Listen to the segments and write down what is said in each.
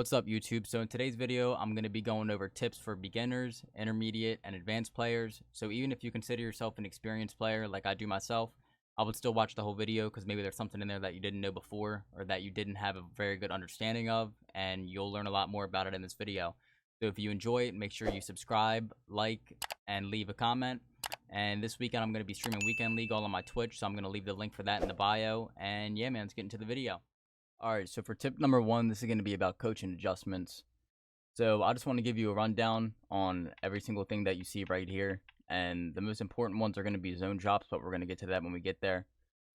What's up, YouTube? So in today's video, I'm going to be going over tips for beginners, intermediate, and advanced players. So even if you consider yourself an experienced player like I do myself, I would still watch the whole video because maybe there's something in there that you didn't know before or that you didn't have a very good understanding of, and you'll learn a lot more about it in this video. So if you enjoy it, make sure you subscribe, like, and leave a comment. And this weekend, I'm going to be streaming Weekend League all on my Twitch, so I'm going to leave the link for that in the bio. And yeah, man, let's get into the video. Alright, so for tip number one, this is going to be about coaching adjustments. So I just want to give you a rundown on every single thing that you see right here. And the most important ones are going to be zone drops, but we're going to get to that when we get there.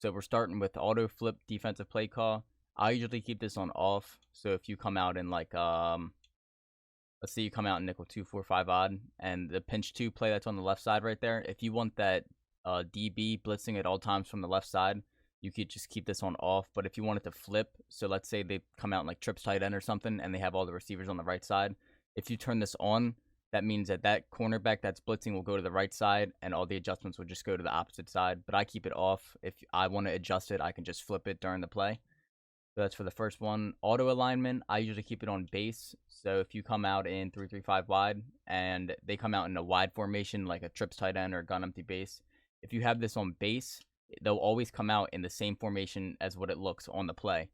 So we're starting with auto flip defensive play call. I usually keep this on off. So if you come out in like, let's say you come out in nickel 2-4-5 odd, and the pinch 2 play that's on the left side right there, if you want that DB blitzing at all times from the left side, you could just keep this on off. But if you want it to flip, so let's say they come out in like trips tight end or something and they have all the receivers on the right side, if you turn this on, that means that that cornerback that's blitzing will go to the right side and all the adjustments will just go to the opposite side. But I keep it off. If I want to adjust it, I can just flip it during the play. So that's for the first one. Auto alignment, I usually keep it on base. So if you come out in 3-3-5 wide and they come out in a wide formation like a trips tight end or gun empty base, if you have this on base, they'll always come out in the same formation as what it looks on the play.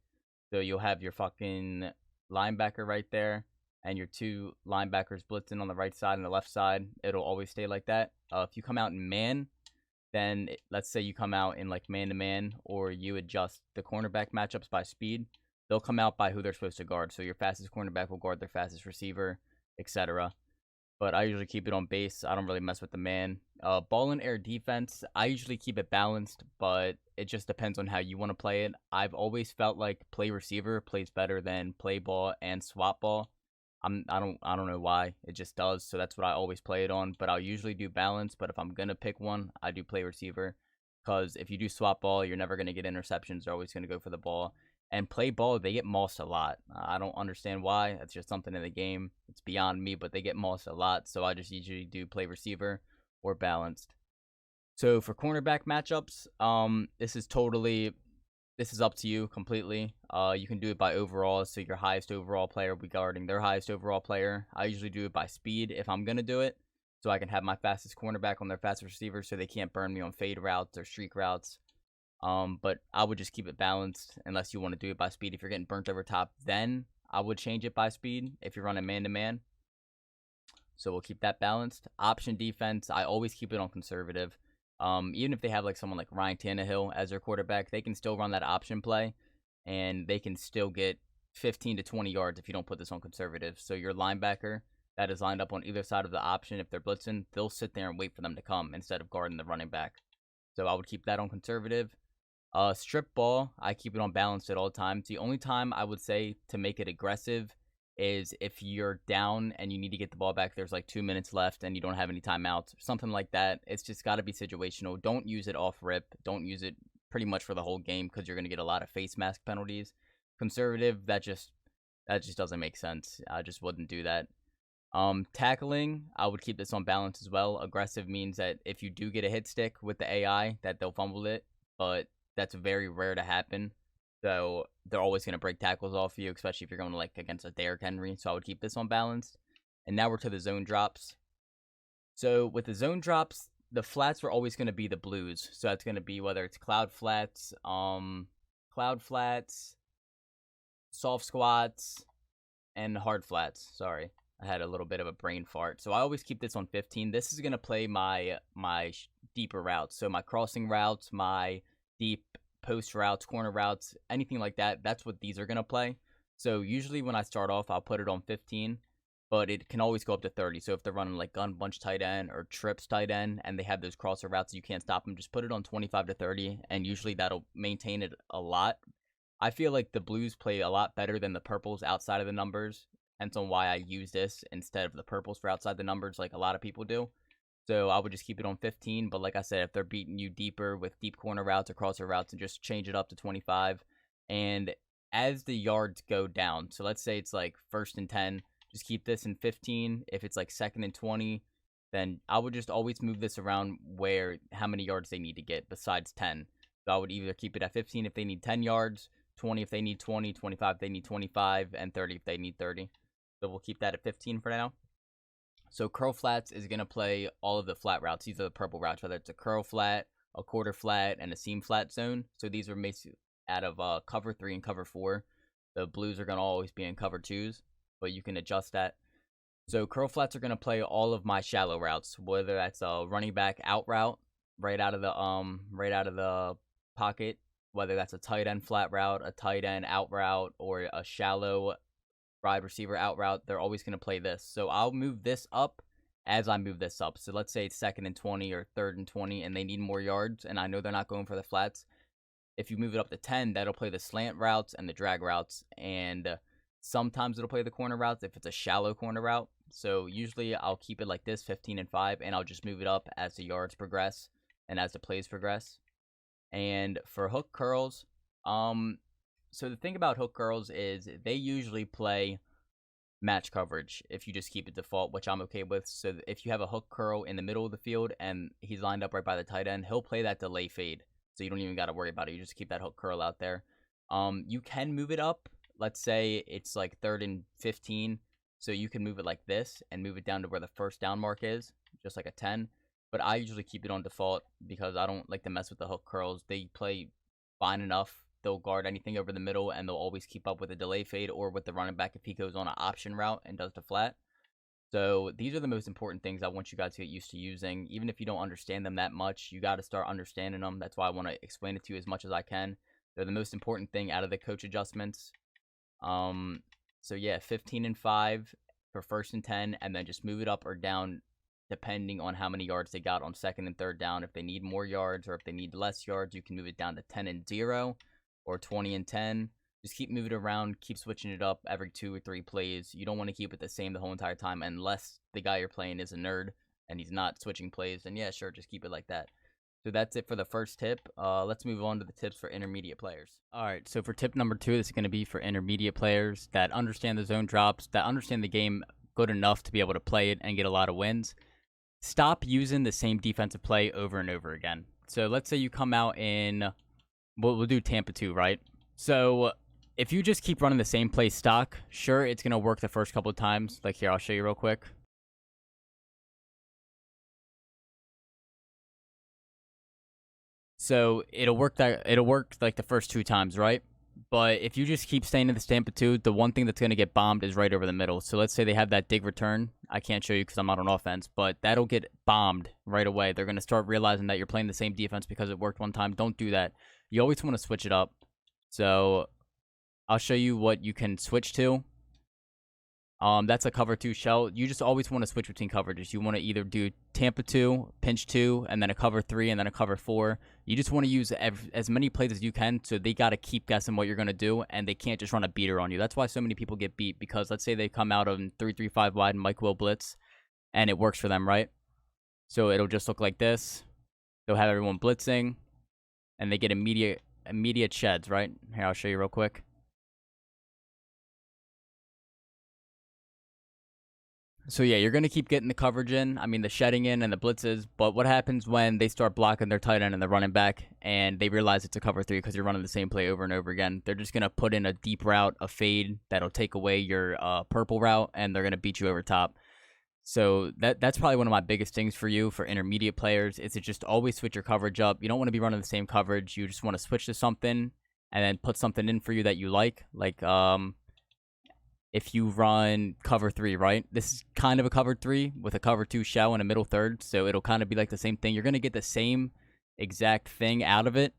So you'll have your fucking linebacker right there and your two linebackers blitzing on the right side and the left side. It'll always stay like that. If you come out in man, then let's say you come out in like man-to-man, or you adjust the cornerback matchups by speed, they'll come out by who they're supposed to guard. So your fastest cornerback will guard their fastest receiver, etc. But I usually keep it on base. I don't really mess with the man. Ball and air defense, I usually keep it balanced, but it just depends on how you want to play it. I've always felt like play receiver plays better than play ball and swap ball. I don't know why. It just does. So that's what I always play it on. But I'll usually do balance. But if I'm gonna pick one, I do play receiver. Because if you do swap ball, you're never gonna get interceptions. They're always gonna go for the ball. And play ball, they get mossed a lot. I don't understand why. That's just something in the game. It's beyond me, but they get mossed a lot. So I just usually do play receiver or balanced. So for cornerback matchups, this is up to you completely. You can do it by overall, so your highest overall player will be guarding their highest overall player. I usually do it by speed if I'm gonna do it, so I can have my fastest cornerback on their fastest receiver, so they can't burn me on fade routes or streak routes. But I would just keep it balanced unless you want to do it by speed. If you're getting burnt over top, then I would change it by speed if you're running man-to-man. So we'll keep that balanced. Option defense, I always keep it on conservative. Even if they have like someone like Ryan Tannehill as their quarterback, they can still run that option play, and they can still get 15 to 20 yards if you don't put this on conservative. So your linebacker that is lined up on either side of the option, if they're blitzing, they'll sit there and wait for them to come instead of guarding the running back. So I would keep that on conservative. Strip ball, I keep it on balance at all times. The only time I would say to make it aggressive is if you're down and you need to get the ball back, there's like 2 minutes left and you don't have any timeouts, something like that. It's just got to be situational. Don't use it off rip. Don't use it pretty much for the whole game because you're going to get a lot of face mask penalties. Conservative, that just doesn't make sense. I just wouldn't do that. Tackling, I would keep this on balance as well. Aggressive means that if you do get a hit stick with the AI, that they'll fumble it, but that's very rare to happen. So they're always going to break tackles off you, especially if you're going to like against a Derrick Henry. So I would keep this on balance. And now we're to the zone drops. So with the zone drops, the flats are always going to be the blues. So that's going to be whether it's cloud flats, soft squats, and hard flats. Sorry, I had a little bit of a brain fart. So I always keep this on 15. This is going to play my deeper routes. So my crossing routes, my deep post routes, corner routes, anything like that. That's what these are going to play. So usually when I start off, I'll put it on 15, but it can always go up to 30. So if they're running like gun bunch tight end or trips tight end and they have those crosser routes, you can't stop them. Just put it on 25 to 30, and usually that'll maintain it a lot. I feel like the blues play a lot better than the purples outside of the numbers, hence on why I use this instead of the purples for outside the numbers like a lot of people do. So I would just keep it on 15, but like I said, if they're beating you deeper with deep corner routes or crosser routes, and just change it up to 25. And as the yards go down, so let's say it's like 1st and 10, just keep this in 15. If it's like 2nd and 20, then I would just always move this around how many yards they need to get besides 10. So I would either keep it at 15 if they need 10 yards, 20 if they need 20, 25 if they need 25, and 30 if they need 30. So we'll keep that at 15 for now. So curl flats is going to play all of the flat routes. These are the purple routes, whether it's a curl flat, a quarter flat, and a seam flat zone. So these are made out of cover 3 and cover 4. The blues are going to always be in cover 2s, but you can adjust that. So curl flats are going to play all of my shallow routes, whether that's a running back out route right out of the pocket, whether that's a tight end flat route, a tight end out route, or a shallow wide receiver out route. They're always going to play this. So I'll move this up as I move this up. So let's say it's 2nd and 20 or 3rd and 20 and they need more yards and I know they're not going for the flats. If you move it up to 10, that'll play the slant routes and the drag routes, and sometimes it'll play the corner routes if it's a shallow corner route. So usually I'll keep it like this, 15 and 5, and I'll just move it up as the yards progress and as the plays progress. And for hook curls, so the thing about hook curls is they usually play match coverage if you just keep it default, which I'm okay with. So if you have a hook curl in the middle of the field and he's lined up right by the tight end, he'll play that delay fade. So you don't even got to worry about it. You just keep that hook curl out there. You can move it up. Let's say it's like 3rd and 15. So you can move it like this and move it down to where the first down mark is, just like a 10. But I usually keep it on default because I don't like to mess with the hook curls. They play fine enough. They'll guard anything over the middle, and they'll always keep up with a delay fade or with the running back if he goes on an option route and does the flat. So these are the most important things I want you guys to get used to using. Even if you don't understand them that much, you got to start understanding them. That's why I want to explain it to you as much as I can. They're the most important thing out of the coach adjustments. So yeah, 15 and 5 for 1st and 10, and then just move it up or down depending on how many yards they got on 2nd and 3rd down. If they need more yards or if they need less yards, you can move it down to 10 and 0 or 20 and 10. Just keep moving it around, keep switching it up every 2 or 3 plays. You don't want to keep it the same the whole entire time unless the guy you're playing is a nerd and he's not switching plays. And yeah, sure, just keep it like that. So that's it for the first tip. Let's move on to the tips for intermediate players. All right, so for tip number 2, this is going to be for intermediate players that understand the zone drops, that understand the game good enough to be able to play it and get a lot of wins. Stop using the same defensive play over and over again. So let's say you come out in, we'll do Tampa 2, right? So if you just keep running the same play stock, sure, it's going to work the first couple of times. Like here, I'll show you real quick. So it'll work like the first 2 times, right? But if you just keep staying in the Tampa 2, the one thing that's going to get bombed is right over the middle. So let's say they have that dig return. I can't show you because I'm not on offense, but that'll get bombed right away. They're going to start realizing that you're playing the same defense because it worked one time. Don't do that. You always want to switch it up. So I'll show you what you can switch to. That's a cover 2 shell. You just always want to switch between coverages. You want to either do Tampa 2, pinch 2, and then a cover 3, and then a cover 4. You just want to use as many plays as you can, so they got to keep guessing what you're going to do, and they can't just run a beater on you. That's why so many people get beat, because let's say they come out of 3-3-5 wide and Mike will blitz, and it works for them, right? So it'll just look like this. They'll have everyone blitzing, and they get immediate sheds, right? Here, I'll show you real quick. So yeah, you're going to keep getting the coverage in, the shedding in and the blitzes, but what happens when they start blocking their tight end and the running back and they realize it's a cover 3 because you're running the same play over and over again? They're just going to put in a deep route, a fade that'll take away your purple route, and they're going to beat you over top. So that's probably one of my biggest things for you for intermediate players is to just always switch your coverage up. You don't want to be running the same coverage. You just want to switch to something and then put something in for you that you like if you run cover 3, right? This is kind of a cover 3 with a cover 2 shell and a middle third, so it'll kind of be like the same thing. You're going to get the same exact thing out of it,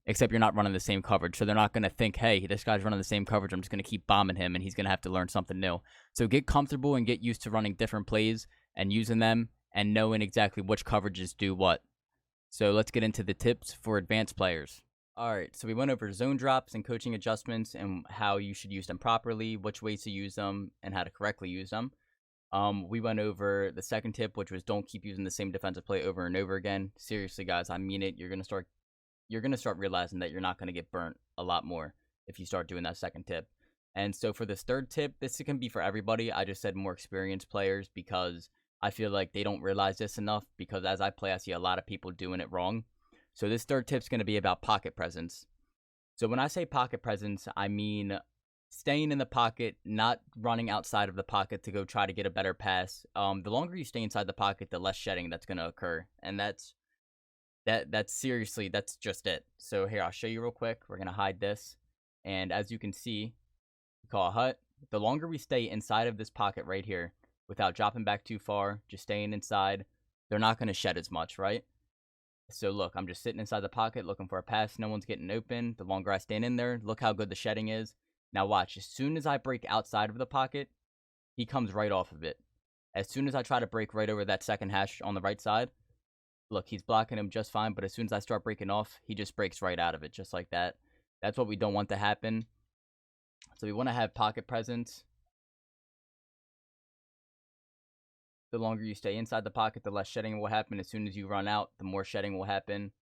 except you're not running the same coverage. So they're not going to think, hey, this guy's running the same coverage, I'm just going to keep bombing him, and he's going to have to learn something new. So get comfortable and get used to running different plays and using them and knowing exactly which coverages do what. So let's get into the tips for advanced players. All right, so we went over zone drops and coaching adjustments and how you should use them properly, which ways to use them, and how to correctly use them. We went over the second tip, which was don't keep using the same defensive play over and over again. Seriously, guys, I mean it. You're gonna start realizing that you're not gonna get burnt a lot more if you start doing that second tip. And so for this third tip, this can be for everybody. I just said more experienced players because I feel like they don't realize this enough, because as I play, I see a lot of people doing it wrong. So this third tip is going to be about pocket presence. So when I say pocket presence, I mean staying in the pocket, not running outside of the pocket to go try to get a better pass. The longer you stay inside the pocket, the less shedding that's going to occur, and that's seriously, that's just it. So here, I'll show you real quick. We're going to hide this, and as you can see, we call a hut. The longer we stay inside of this pocket right here, without dropping back too far, just staying inside, they're not going to shed as much, right? So look, I'm just sitting inside the pocket looking for a pass. No one's getting open. The longer I stand in there, look how good the shedding is. Now watch, as soon as I break outside of the pocket, he comes right off of it. As soon as I try to break right over that second hash on the right side, look, he's blocking him just fine. But as soon as I start breaking off, he just breaks right out of it, just like that. That's what we don't want to happen. So we want to have pocket presence. The longer you stay inside the pocket, the less shedding will happen. As soon as you run out, the more shedding will happen.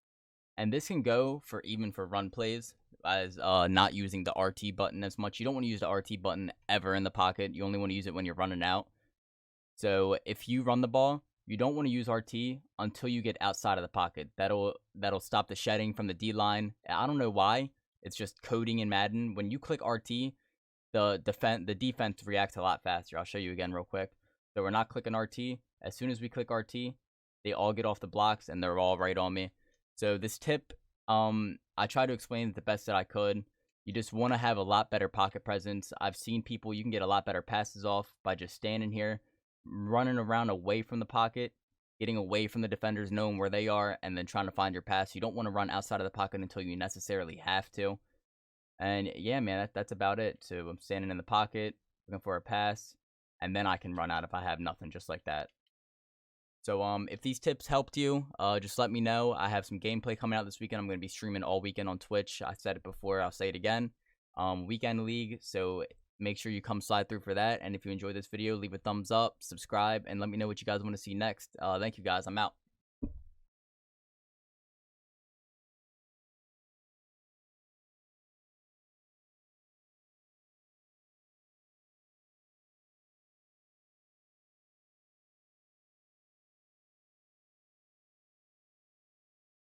And this can go for even for run plays, as not using the RT button as much. You don't want to use the RT button ever in the pocket. You only want to use it when you're running out. So if you run the ball, you don't want to use RT until you get outside of the pocket. That'll stop the shedding from the D line. I don't know why. It's just coding in Madden. When you click RT, the defense reacts a lot faster. I'll show you again real quick. So we're not clicking RT. As soon as we click RT, they all get off the blocks and they're all right on me. So this tip, I try to explain it the best that I could. You just want to have a lot better pocket presence. I've seen people, you can get a lot better passes off by just standing here, running around away from the pocket, getting away from the defenders, knowing where they are, and then trying to find your pass. You don't want to run outside of the pocket until you necessarily have to. And yeah, man, that's about it. So I'm standing in the pocket, looking for a pass, and then I can run out if I have nothing, just like that. So if these tips helped you, just let me know. I have some gameplay coming out this weekend. I'm going to be streaming all weekend on Twitch. I said it before, I'll say it again. Weekend League, so make sure you come slide through for that. And if you enjoyed this video, leave a thumbs up, subscribe, and let me know what you guys want to see next. Thank you guys. I'm out.